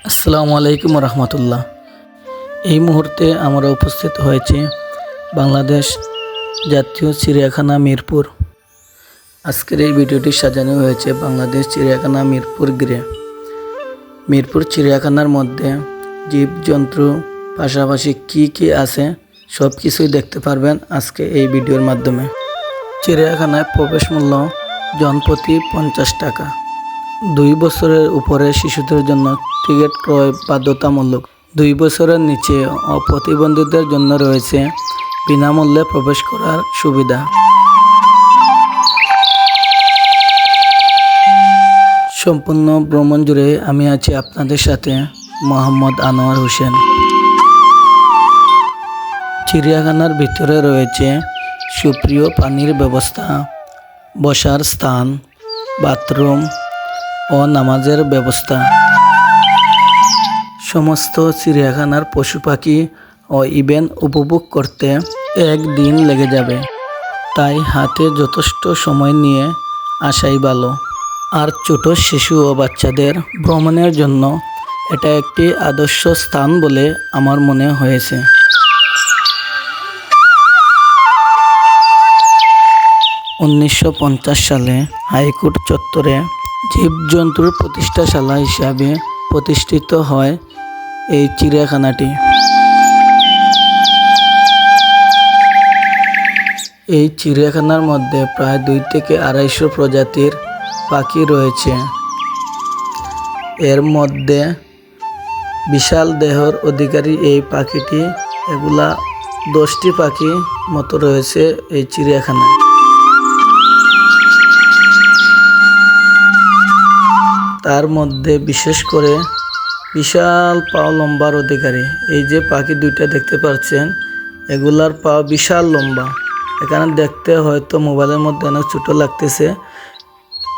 আসসালামু আলাইকুম রহমতুল্লাহ। এই মুহূর্তে আমরা উপস্থিত হয়েছি বাংলাদেশ জাতীয় চিড়িয়াখানা মিরপুর। আজকের এই ভিডিওটি সাজানো হয়েছে বাংলাদেশ চিড়িয়াখানা মিরপুর ঘিরে। মিরপুর চিড়িয়াখানার মধ্যে জীবজন্তু পাশাপাশি কি আছে সব কিছুই দেখতে পারবেন আজকে এই ভিডিওর মাধ্যমে। চিড়িয়াখানায় প্রবেশ মূল্য জনপ্রতি 50 টাকা। 2 বছরের উপরে শিশুদের জন্য টিকিট ক্রয় বাধ্যতামূলক। 2 বছরের নিচে ও প্রতিবন্ধীদের জন্য রয়েছে বিনামূল্যে প্রবেশ করার সুবিধা। সম্পূর্ণ ভ্রমণ জুড়ে আমি আছি আপনাদের সাথে মোহাম্মদ আনোয়ার হোসেন। চিড়িয়াখানার ভিতরে রয়েছে সুপ্রিয় পানির ব্যবস্থা, বসার স্থান, বাথরুম ও নামাজের ব্যবস্থা। সমস্ত চিড়িয়াখানার পশু পাখি ও ইভেন্ট উপভোগ করতে 1 দিন লেগে যাবে, তাই হাতে যথেষ্ট সময় নিয়ে আসাই ভালো। আর ছোট শিশু ও বাচ্চাদের ভ্রমণের জন্য এটা একটি আদর্শ স্থান বলে আমার মনে হয়েছে। (1950) সালে হাইকোর্ট চত্বরে জীবজন্তুর প্রতিষ্ঠাশালা হিসাবে প্রতিষ্ঠিত হয় এই চিড়িয়াখানাটি। এই চিড়িয়াখানার মধ্যে প্রায় 2 থেকে 250 প্রজাতির পাখি রয়েছে। এর মধ্যে বিশাল দেহর অধিকারী এই পাখিটি, এগুলা 10টি পাখি মতো রয়েছে এই চিড়িয়াখানায়। তার মধ্যে বিশেষ করে বিশাল পাও লম্বার অধিকারী এই যে পাখি 2টা দেখতে পাচ্ছেন, এগুলার পাও বিশাল লম্বা। এখানে দেখতে হয়তো মোবাইলের মধ্যে অনেক ছোটো লাগতেছে,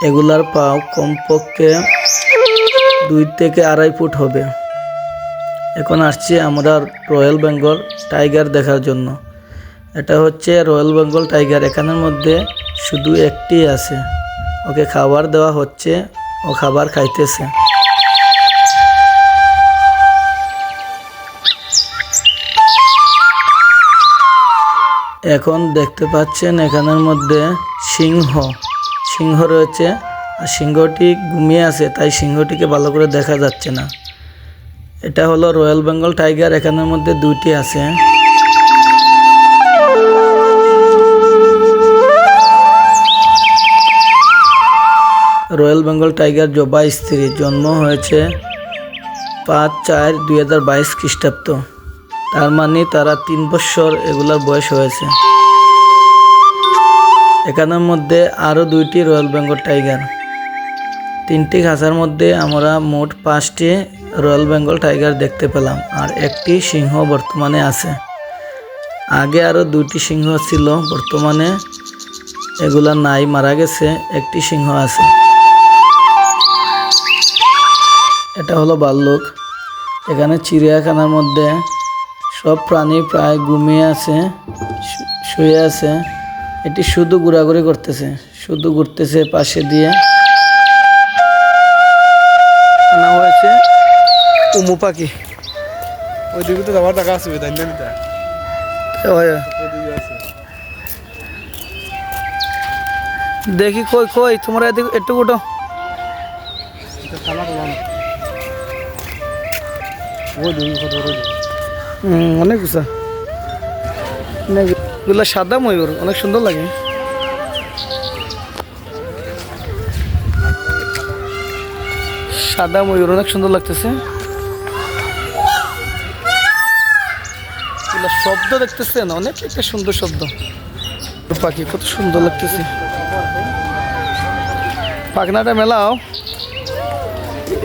এগুলার পাও কমপক্ষে 2 থেকে 2.5 ফুট হবে। এখন আসছি আমরা রয়্যাল বেঙ্গল টাইগার দেখার জন্য। এটা হচ্ছে রয়্যাল বেঙ্গল টাইগার। এখানের মধ্যে শুধু একটি আছে, ওকে খাবার দেওয়া হচ্ছে, ও খাবার খাইতেছে। এখন দেখতে পাচ্ছেন এখানের মধ্যে সিংহ রয়েছে, আর সিংহটি ঘুমিয়ে আছে, তাই সিংহটিকে ভালো করে দেখা যাচ্ছে না। এটা হলো রয়্যাল বেঙ্গল টাইগার। এখানের মধ্যে 2টি আছে। রয়্যাল বেঙ্গল টাইগার জবা স্ত্রী, জন্ম হয়েছে 5/4/2022 খ্রিস্টাব্দ। তার মানে তারা 3 বছর এগুলার বয়স হয়েছে। এখানের মধ্যে আরও 2টি রয়্যাল বেঙ্গল টাইগার। 3টি খাঁচার মধ্যে আমরা মোট 5টি রয়্যাল বেঙ্গল টাইগার দেখতে পেলাম, আর একটি সিংহ বর্তমানে আছে। আগে আরও 2টি সিংহ ছিল, বর্তমানে এগুলা নাই, মারা গেছে। একটি সিংহ আছে। এটা হলো ভাল্লুক। এখানে চিড়িয়াখানার মধ্যে সব প্রাণী প্রায় ঘুমিয়ে আছে, শুয়ে আছে। এটি শুধু ঘোরাঘুরি করতেছে, শুধু ঘুরতেছে পাশে দিয়ে। আনা হয়েছে উমু পাখি। ওইদিকে তো যাওয়ার টাকা আছে, তাই না? দেখি কই তোমরা এদিকে একটু উঠো। অনেক উঁচা, অনেকগুলা সাদা ময়ূর, অনেক সুন্দর লাগে। সাদা ময়ূর অনেক সুন্দর লাগতেছে। শব্দ দেখতেছেন, অনেক একটা সুন্দর শব্দ। পাখি কত সুন্দর লাগতেছে। পাখনাটা মেলাও,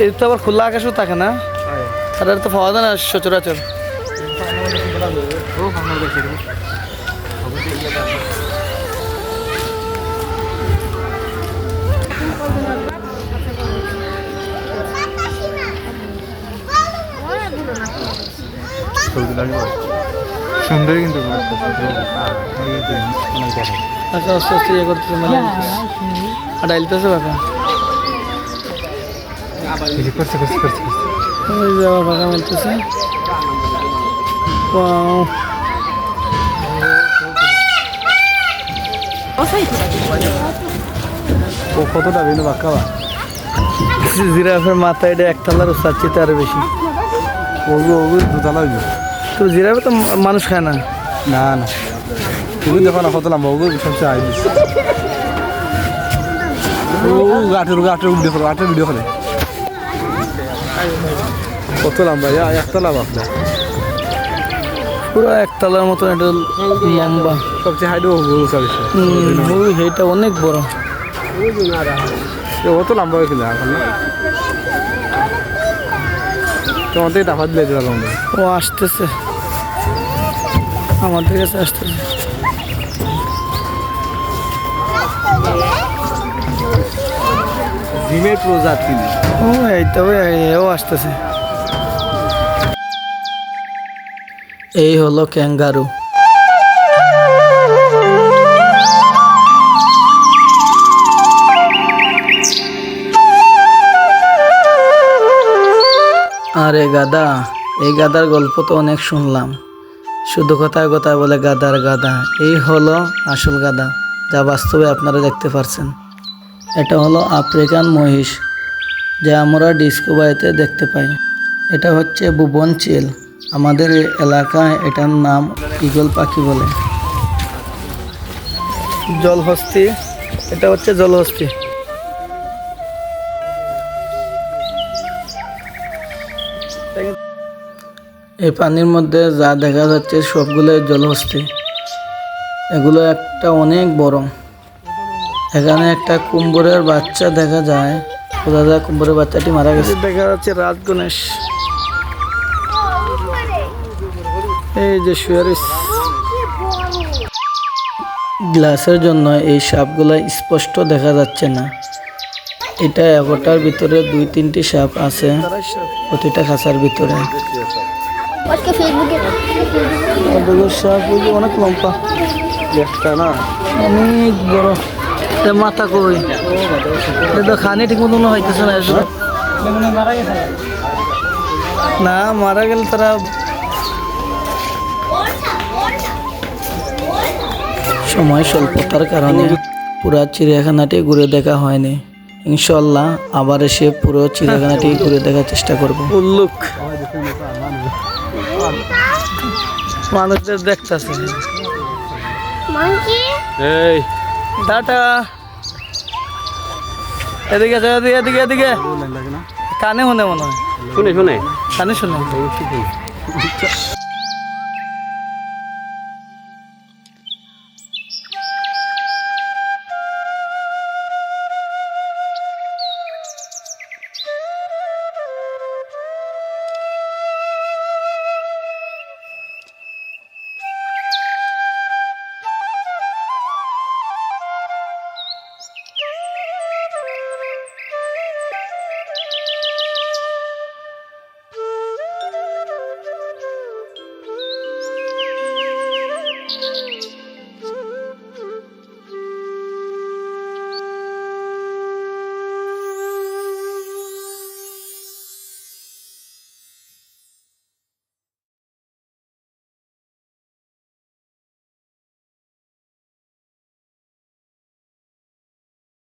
এই তো আবার খোলা আকাশও থাকে না, আর তো পাওয়া যায় না সচরাচর। সুন্দর কিন্তু আচ্ছা আস্তে আস্তে ইয়ে করতেছে মানে ডাইলতেছে বাঁকা করছে করছে করছে ওই যে আবার বাঁকা মিলতেছে Wow. ও কতটা বেনু বাক্কা বা জিরাফের মাথা এটা একতলার চাচ্ছি আরো বেশি ওগু ওগু দুতলা হইব তো জিরাফে তো মানুষ খায় না না না তুমি দেখো না কত লম্বা ওগু সবচেয়ে আই দিস ও গাটের ভিডিও করে কত লম্বা একতলা বাপলা পুরো একতলার মতন এটা লম্বা সবচেয়ে হাইট ওগু চালিয়েছে ওই এটা অনেক বড় অত লম্বা হয়েছিল এখন না তোমার থেকে টাকা দিলে দিলাম ও আসতেছে আমাদের কাছে আসতেছে ডিমের প্রজাতি ও এই তো এও আসতেছে এই হলো ক্যাঙ্গারু আরে গাদা এই গাদার গল্প তো অনেক শুনলাম শুধু কথায় কথায় বলে গাদার গাদা এই হলো আসল গাদা যা বাস্তবে আপনারা দেখতে পারছেন এটা হলো আফ্রিকান মহিষ যা আমরা ডিসকভারিতে দেখতে পাই এটা হচ্ছে ভুবন চিল আমাদের এই এলাকায় এটার নাম ঈগল পাখি বলে জলহস্তি এটা হচ্ছে জলহস্তি এই পানির মধ্যে যা দেখা যাচ্ছে সবগুলো জলহস্তি এগুলো একটা অনেক বড় এখানে একটা কুম্ভরের বাচ্চা দেখা যায় বোঝা যায় কুম্ভরের বাচ্চাটি মারা গেছে দেখা যাচ্ছে রাজগণেশ এই যে শুয়ারিস গ্লাসের জন্য এই সাপগুলো স্পষ্ট দেখা যাচ্ছে না এটা এগারোটার ভিতরে 2-3টি সাপ আছে প্রতিটা খাঁচার ভিতরে সাপ অনেক লম্বা একটা না অনেক বড় মাথা কই এটা খানি ঠিক মতো হইতেছে না না মারা গেলে তারা সময় স্বল্পতার কারণে পুরো চিড়িয়াখানাটি ঘুরে দেখা হয়নি ইনশাল্লাহ আবার এসে পুরো চিড়িয়াখানাটি ঘুরে দেখার চেষ্টা করব উল্লুক মানুষদের দেখতেছে এই টাটা এদিকে আছে এদিকে এদিকে কানে শুনে মনে হয় শুনে কানে শুনে